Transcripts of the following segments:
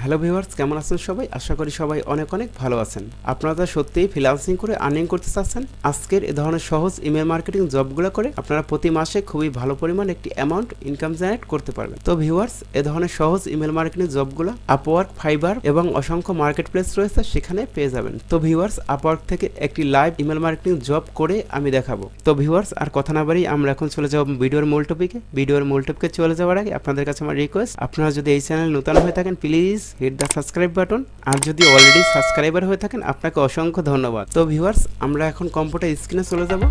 Hello viewers, কেমন আছেন সবাই? আশা করি সবাই অনেক অনেক ভালো আছেন। আপনারা সত্যিই ফ্রিল্যান্সিং করে আর্নিং করতে চাচ্ছেন? আজকের এ ধরনের সহজ ইমেল মার্কেটিং জবগুলো করে আপনারা প্রতি মাসে খুবই ভালো পরিমাণ একটি অ্যামাউন্ট ইনকাম জেনারেট করতে পারবেন। তো ভিউয়ার্স, এ ধরনের সহজ ইমেল মার্কেটিং জবগুলো আপওয়ার্ক, ফাইবার এবং অসংখ্য মার্কেট প্লেস রয়েছে, সেখানে পেয়ে যাবেন। তো ভিউয়ার্স, আপওয়ার্ক থেকে একটি লাইভ ইমেল মার্কেটিং জব করে আমি দেখাবো। তো ভিউয়ার্স, আর কথা না বাড়িয়ে আমরা এখন চলে যাব ভিডিওর মূল টপিকে। ভিডিওর মূল টপিকে চলে যাওয়ার আগে আপনাদের কাছে আমার রিকোয়েস্ট, আপনারা যদি এই চ্যানেল নতুন হয়ে থাকেন please hit the subscribe button, আর যদি অলরেডি সাবস্ক্রাইবার হয়ে থাকেন আপনাকে অসংখ্য ধন্যবাদ। তো ভিউয়ার্স, আমরা এখন কম্পিউটার স্ক্রিনে চলে যাব।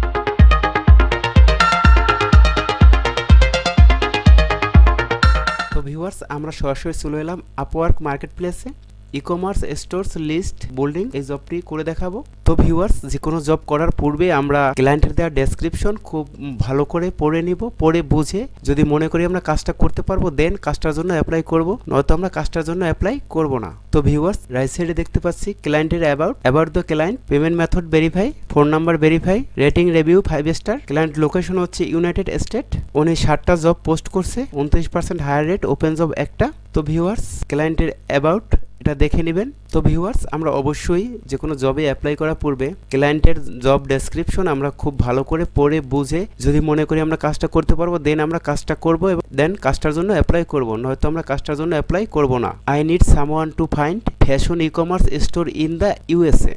তো ভিউয়ার্স, আমরা সরাসরি চলে এলাম আপওয়ার্ক মার্কেট প্লেসে। ই-কমার্স স্টোরস লিস্ট বিল্ডিং এই জবটি করে দেখাবো। তো ভিউয়ার্স, যে কোনো জব করার পূর্বে আমরা ক্লায়েন্টের দেওয়া ডেসক্রিপশন খুব ভালো করে পড়ে নিব, পড়ে বুঝে যদি মনে করি আমরা কাজটা করতে পারবো দেন কাজটার জন্য অ্যাপ্লাই করব, নয়তো আমরা কাজটার জন্য অ্যাপ্লাই করব না। তো ভিউয়ার্স, রাইট সাইডে দেখতে পাচ্ছি ক্লায়েন্টের about the client, payment method verify, phone number verify, rating review 5 star, client location হচ্ছে ইউনাইটেড স্টেট। উনি 60টা জব পোস্ট করছে, 29% হায়ার রেট, ওপেন জব একটা। তো ভিউয়ার্স, ক্লায়েন্টের অ্যাবাউট এটা দেখে নেবেন। তো ভিউয়ার্স, আমরা অবশ্যই যে কোনো জবে অ্যাপ্লাই করার পূর্বে ক্লায়েন্টের জব ডেসক্রিপশন আমরা খুব ভালো করে পড়ে বুঝে যদি মনে করি আমরা কাজটা করতে পারবো দেন আমরা কাজটা করব, এবং দেন কাজটার জন্য অ্যাপ্লাই করব, নয়তো আমরা কাজটার জন্য অ্যাপ্লাই করব না। I need someone to find fashion e-commerce store in the USA.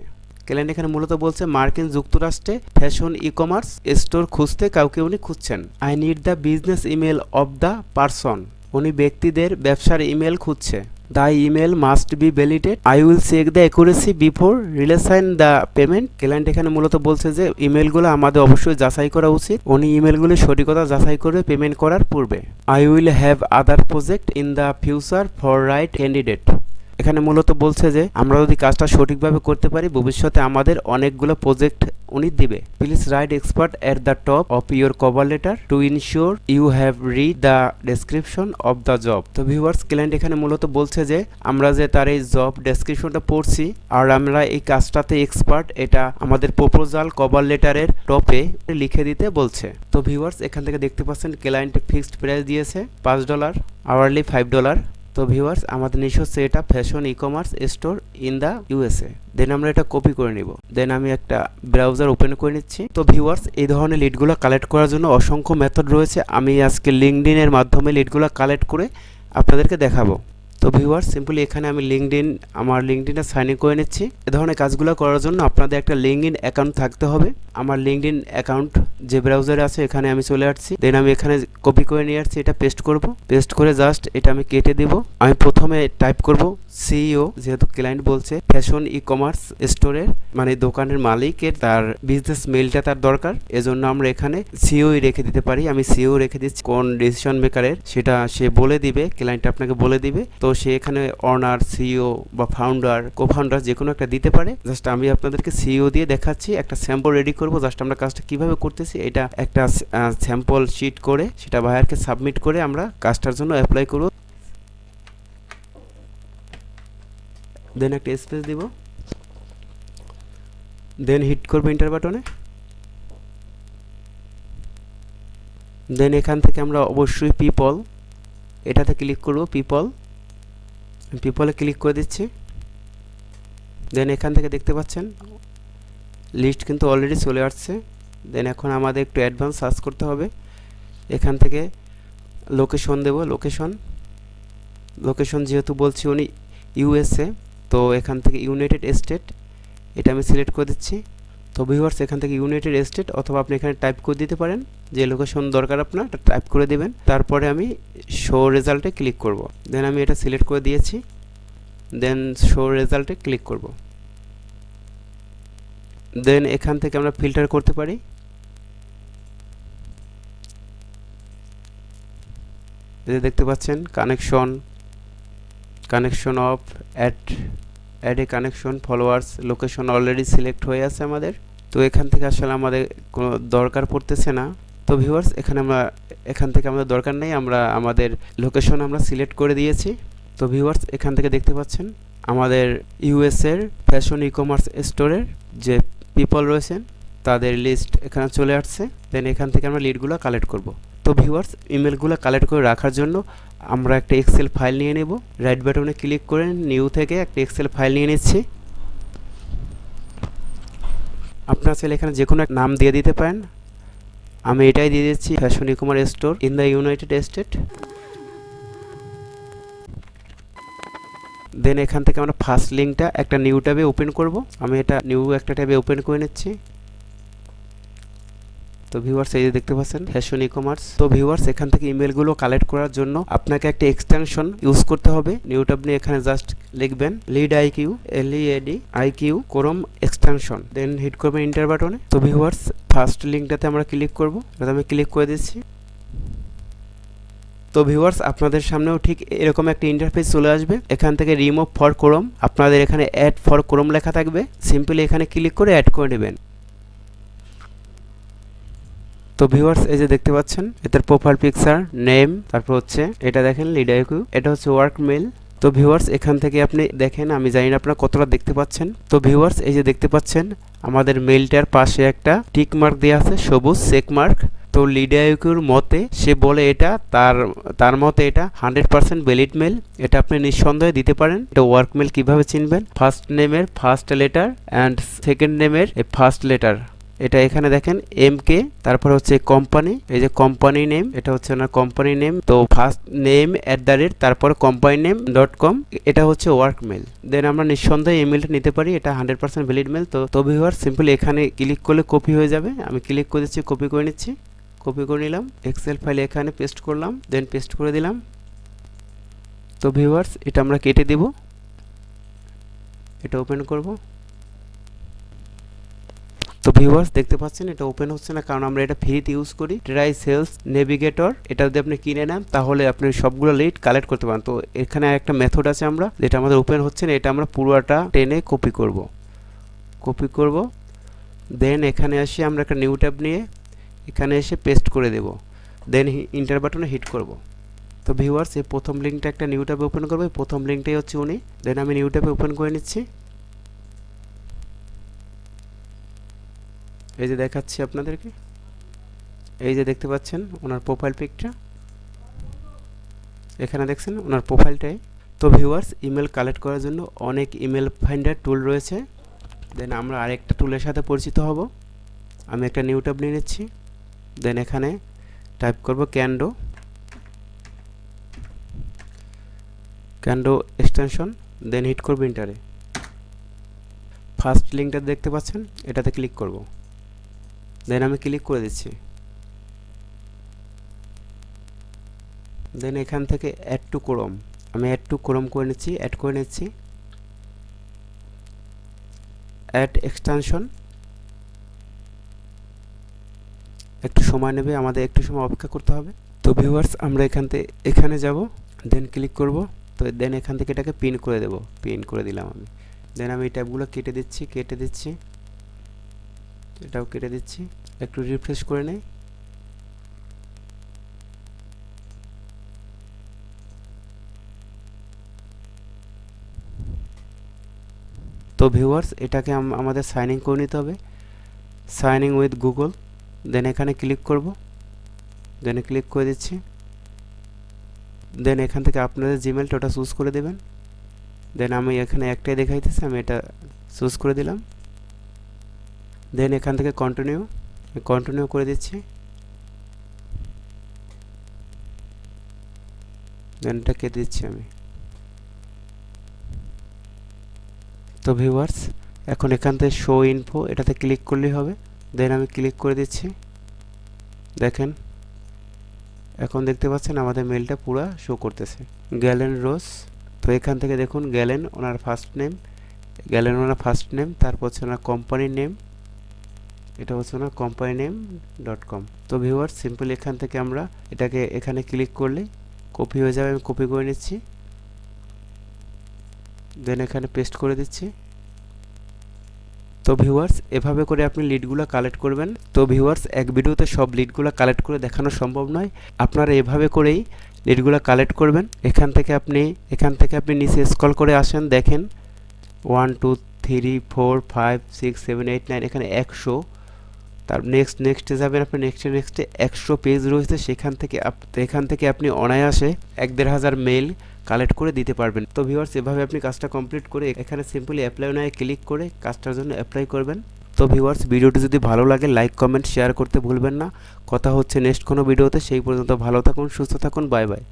Client এখানে মূলত বলছে মার্কিন যুক্তরাষ্ট্রে ফ্যাশন ই-কমার্স স্টোর খুঁজতে কাউকে উনি খুঁজছেন। I need the business email of the person, উনি ব্যক্তিদের ব্যবসার ইমেল খুঁজছে। The email must be validated. I will check the accuracy before releasing the payment. Client এখানে মূলত বলছে যে ইমেলগুলো আমাদের অবশ্যই যাচাই করা উচিত, উনি ইমেলগুলির সঠিকতা যাচাই করবে পেমেন্ট করার পূর্বে। I will have other project in the future for right candidate. এখানে মূলত বলছে যে আমরা যদি কাজটা সঠিকভাবে করতে পারি ভবিষ্যতে আমাদের অনেকগুলো প্রজেক্ট উনি দিবে। Please write expert at the top of your cover letter to ensure you have read the description of the job. তো ভিউয়ার্স, ক্লায়েন্ট এখানে মূলত বলছে যে আমরা যে তার এই জব ডেসক্রিপশনটা পড়ছি আর আমরা এই কাজটাতে এক্সপার্ট, এটা আমাদের প্রপোজাল কভার লেটারের টপে লিখে দিতে বলছে। তো ভিউয়ার্স, এখান থেকে দেখতে পাচ্ছেন ক্লায়েন্ট ফিক্সড প্রাইস দিয়েছে $5, আওয়ারলি $5। তো ভিউয়ার্স, আমাদের নিজস্ব set up fashion e-commerce store in the USA. Then আমরা এটা কপি করে নিব। দেন আমি একটা ব্রাউজার ওপেন করে নিচ্ছি। তো ভিউয়ার্স, এই ধরনের লিডগুলো কালেক্ট করার জন্য অসংখ্য মেথড রয়েছে, আমি আজকে লিঙ্কডইনের মাধ্যমে লিডগুলো কালেক্ট করে আপনাদেরকে দেখাবো। তো ভিউয়ার্স, সিম্পলি এখানে আমি আমার লিঙ্কডইনে সাইন ইন করে নিচ্ছি। এ ধরনের কাজগুলো করার জন্য আপনাদের একটা লিঙ্কডইন অ্যাকাউন্ট থাকতে হবে। আমার লিঙ্কডইন অ্যাকাউন্ট যে ব্রাউজারে আছে এখানে আমি চলে আসছি। দেন আমি এখানে কপি করে নিয়ে আসছি, এটা পেস্ট করব। পেস্ট করে জাস্ট এটা আমি কেটে দিব। আমি প্রথমে টাইপ করব সিইও, যেহেতু ক্লায়েন্ট বলছে ফ্যাশন ই-কমার্স স্টোরের মানে দোকানের মালিকের তার বিজনেস মেইলটা তার দরকার, এজন্য আমরা এখানে সিইওই রেখে দিতে পারি। আমি সিইও রেখে দিচ্ছি, কোন ডিসিশন মেকারের সেটা সে বলে দিবে, ক্লায়েন্ট আপনাকে বলে দিবে। তো সে এখানে অনার, সিইও বা ফাউন্ডার, কোফাউন্ডার যে কোনো একটা দিতে পারে। জাস্ট আমি আপনাদেরকে সিইও দিয়ে দেখাচ্ছি, একটা স্যাম্পল রেডি করব। জাস্ট আমরা কাজটা কিভাবে করতেছি এটা একটা স্যাম্পল শিট করে সেটা বায়ারকে সাবমিট করে আমরা কাজটার জন্য অ্যাপ্লাই করব। দেন একটা স্পেস দিব, দেন হিট করব এন্টার বাটনে। দেন এখান থেকে আমরা অবশ্যই পিপল এটাতে ক্লিক করব। পিপলে ক্লিক করে দিচ্ছি। দেন এখান থেকে দেখতে পাচ্ছেন লিস্ট কিন্তু অলরেডি চলে আসছে। দেন এখন আমাদের একটু অ্যাডভান্স সার্চ করতে হবে। এখান থেকে লোকেশন দেব, লোকেশন যেহেতু বলছি উনি ইউএসএ, তো এখান থেকে ইউনাইটেড স্টেট এটা আমি সিলেক্ট করে দিচ্ছি। তো ভিউয়ার্স, এখান থেকে ইউনাইটেড স্টেট অথবা আপনি এখানে টাইপ করে দিতে পারেন, যে লোকেশন দরকার আপনার টাইপ করে দিবেন। তারপরে আমি শো রেজাল্টে ক্লিক করব। দেন আমি এটা সিলেক্ট করে দিয়েছি। দেন শো রেজাল্টে ক্লিক করব। দেন এখান থেকে আমরা ফিল্টার করতে পারি। এই দেখতে পাচ্ছেন connection of add a connection, followers, location already select হয়ে আছে আমাদের। তো এখান থেকে আসলে আমাদের কোনো দরকার পড়তেছে না। তো ভিউয়ার্স, এখান থেকে আমাদের দরকার নেই, আমরা আমাদের লোকেশন আমরা সিলেক্ট করে দিয়েছি। তো ভিউয়ার্স, এখান থেকে দেখতে পাচ্ছেন আমাদের ইউএসএর ফ্যাশন ই-কমার্স স্টোরের যে পিপল রয়েছেন তাদের লিস্ট এখানে চলে আসছে। দেন এখান থেকে আমরা লিডগুলো কালেক্ট করব। তো ভিউয়ার্স ইমেলগুলো কালেক্ট করে রাখার জন্য আমরা একটা এক্সেল ফাইল নিয়ে নেব। রাইট বাটনে ক্লিক করে নিউ থেকে একটা এক্সেল ফাইল নিয়ে নিচ্ছি। আপনারা চাইলে এখানে যে কোনো এক নাম দিয়ে দিতে পারেন, আমি এটাই দিয়ে দিচ্ছি, fashion e-commerce store in the united state. Then এখান থেকে আমরা ফার্স্ট লিঙ্কটা একটা নিউ ট্যাবে ওপেন করব। আমি এটা নিউ একটা ট্যাবে ওপেন করে নিচ্ছি। তো ভিউয়ার্স এই যে দেখতে পাচ্ছেন ফ্যাশন ই-কমার্স। তো ভিউয়ার্স এখান থেকে ইমেলগুলো কালেক্ট করার জন্য আপনাকে একটা এক্সটেনশন ইউজ করতে হবে। নিউ ট্যাব নিয়ে এখানে জাস্ট লিখবেন lead IQ LEAD IQ chrome extension, then hit করবেন এন্টার বাটনে। তো ভিউয়ার্স ফার্স্ট লিঙ্কটাতে আমরা ক্লিক করব, এটা আমি ক্লিক করে দিচ্ছি। তো ভিউয়ার্স আপনাদের সামনেও ঠিক এরকম একটা ইন্টারফেস চলে আসবে। এখান থেকে রিমুভ ফর ক্রোম, আপনাদের এখানে অ্যাড ফর ক্রোম লেখা থাকবে, সিম্পলি এখানে ক্লিক করে অ্যাড করে নেবেন। তো ভিউয়ার্স এই যে দেখতে পাচ্ছেন এটার প্রোফাইল পিকচার, নেম, তারপর হচ্ছে এটা দেখেন লিড আইকিউ, এটা হচ্ছে ওয়ার্ক মেল। তো ভিউয়ার্স এখান থেকে আপনি দেখেন, আমি জানি না আপনারা কতটা দেখতে পাচ্ছেন। তো ভিউয়ার্স এই যে দেখতে পাচ্ছেন আমাদের মেলটার পাশে একটা টিক মার্ক দেওয়া আছে, সবুজ চেক মার্ক। তো লিড আইকিউর মতে সে বলে এটা তার মতে এটা 100% ভ্যালিড মেল, এটা আপনি নিঃসন্দেহে দিতে পারেন। এটা ওয়ার্ক মেল কিভাবে চিনবেন? ফার্স্ট নেমের ফার্স্ট লেটার অ্যান্ড সেকেন্ড নেমের ফার্স্ট লেটার, এটা এখানে দেখেন MK, তারপর হচ্ছে কোম্পানি, এই যে কোম্পানি নেম, এটা হচ্ছে না কোম্পানি নেম। তো ফার্স্ট নেম @ তারপর কোম্পানি নেম .com, এটা হচ্ছে ওয়ার্ক মেল। দেন আমরা নিঃসন্দেহে ইমেলটা নিতে পারি, এটা 100% ভ্যালিড মেল। তো ভিউয়ার্স সিম্পলি এখানে ক্লিক করলে কপি হয়ে যাবে। আমি ক্লিক করে দিচ্ছি, কপি করে নিচ্ছি, কপি করে নিলাম, এক্সেল ফাইল এখানে পেস্ট করলাম, দেন পেস্ট করে দিলাম। তো ভিউয়ার্স এটা আমরা কেটে দেব, এটা ওপেন করব। তো ভিউয়ার্স দেখতে পাচ্ছেন এটা ওপেন হচ্ছে না, কারণ আমরা এটা ফ্রিতে ইউজ করি। ট্রাই সেলস নেভিগেটর, এটা যদি আপনি কিনে নেন তাহলে আপনি সবগুলো লিড কালেক্ট করতে পারেন। তো এখানে একটা মেথড আছে, আমরা যেটা আমাদের ওপেন হচ্ছে না, এটা আমরা পুরোটা টেনে কপি করব। দেন এখানে আসি আমরা একটা নিউ ট্যাব নিয়ে এখানে এসে পেস্ট করে দেব, দেন এন্টার বাটনে হিট করব। তো ভিউয়ার্স এই প্রথম লিঙ্কটা একটা নিউ ট্যাবে ওপেন করবে, প্রথম লিঙ্কটাই হচ্ছে উনি। দেন আমি নিউ ট্যাবে ওপেন করে নিচ্ছি। এই যে দেখাচ্ছি আপনাদেরকে, এই যে দেখতে পাচ্ছেন ওনার প্রোফাইল পিকটা, এখানে দেখছেন ওনার প্রোফাইলটাই। তো ভিউয়ার্স ইমেল কালেক্ট করার জন্য অনেক ইমেল ফাইন্ডার টুল রয়েছে। দেন আমরা আরেকটা টুলের সাথে পরিচিত হব। আমি একটা নিউ ট্যাব নিয়ে নিচ্ছি, দেন এখানে টাইপ করব ক্যান্ডো এক্সটেনশন, দেন হিট করব এন্টারে। ফার্স্ট লিঙ্কটা দেখতে পাচ্ছেন, এটাতে ক্লিক করব, দেন আমি ক্লিক করে দিচ্ছি। দেন এখান থেকে অ্যাড টু ক্রোম, আমি অ্যাড টু ক্রোম করে নিচ্ছি, অ্যাড করে নিচ্ছি। অ্যাড এক্সটেনশন, একটু সময় নেবে, আমাদের একটু সময় অপেক্ষা করতে হবে। তো ভিউয়ার্স আমরা এখানে যাব, দেন ক্লিক করব। তো দেন এখান থেকে এটাকে পিন করে দেব, পিন করে দিলাম আমি। দেন আমি এই ট্যাবগুলো কেটে দিচ্ছি, এটাও কেটে দিচ্ছি, একটু রিফ্রেশ করে নেই। তো ভিউয়ার্স এটাকে আমাদের সাইন ইন করে নিতে হবে, সাইন ইন উইথ গুগল। দেন এখানে ক্লিক করব, দেন ক্লিক করে দিচ্ছি। দেন এখান থেকে আপনাদের জিমেলটা ওটা চুজ করে দেবেন। দেন আমি এখানে একটাই দেখাইতেছি, আমি এটা চুজ করে দিলাম। দেন এখান থেকে কন্টিনিউ করে দিচ্ছি। দেন এটা কেটে দিচ্ছি আমি। তো ভিউয়ার্স এখন এখান থেকে শো ইনফো, এটাতে ক্লিক করলেই হবে। দেন আমি ক্লিক করে দিচ্ছি, দেখেন এখন দেখতে পাচ্ছেন আমাদের মেলটা পুরো শো করতেছে। গ্যালেন রোজ, তো এখান থেকে দেখুন গ্যালেন ওনার ফার্স্ট নেম, তারপর হচ্ছে ওনার কোম্পানির নেম, এটা হচ্ছে ওনার কোম্পানি নেম .com। তো ভিউয়ার্স সিম্পল এখান থেকে আমরা এটাকে এখানে ক্লিক করলে কপি হয়ে যাবে, আমি কপি করে নিচ্ছি, দেন এখানে পেস্ট করে দিচ্ছি। তো ভিউয়ার্স এভাবে করে আপনি লিডগুলো কালেক্ট করবেন। তো ভিউয়ার্স এক ভিডিওতে সব লিডগুলো কালেক্ট করে দেখানো সম্ভব নয়, আপনারা এভাবে করেই লিডগুলো কালেক্ট করবেন। এখান থেকে আপনি নিচে স্ক্রল করে আসেন, দেখেন 1 2 3 4 5 6 7 8 9, এখানে 100 তার নেক্সটে যাবেন, আপনি নেক্সটে 100 পেজ রয়েছে, এখান থেকে আপনি অনায়াসে 1-1,500 মেইল কালেক্ট করে দিতে পারবেন। তো ভিউয়ার্স, এভাবে আপনি কাজটা কমপ্লিট করে এখানে সিম্পলি অ্যাপ্লাই নাও ক্লিক করে কাজটার জন্য অ্যাপ্লাই করবেন। তো ভিউয়ার্স, ভিডিওটি যদি ভালো লাগে লাইক কমেন্ট শেয়ার করতে ভুলবেন না। কথা হচ্ছে নেক্সট কোনো ভিডিওতে, সেই পর্যন্ত ভালো থাকুন, সুস্থ থাকুন, বাই বাই।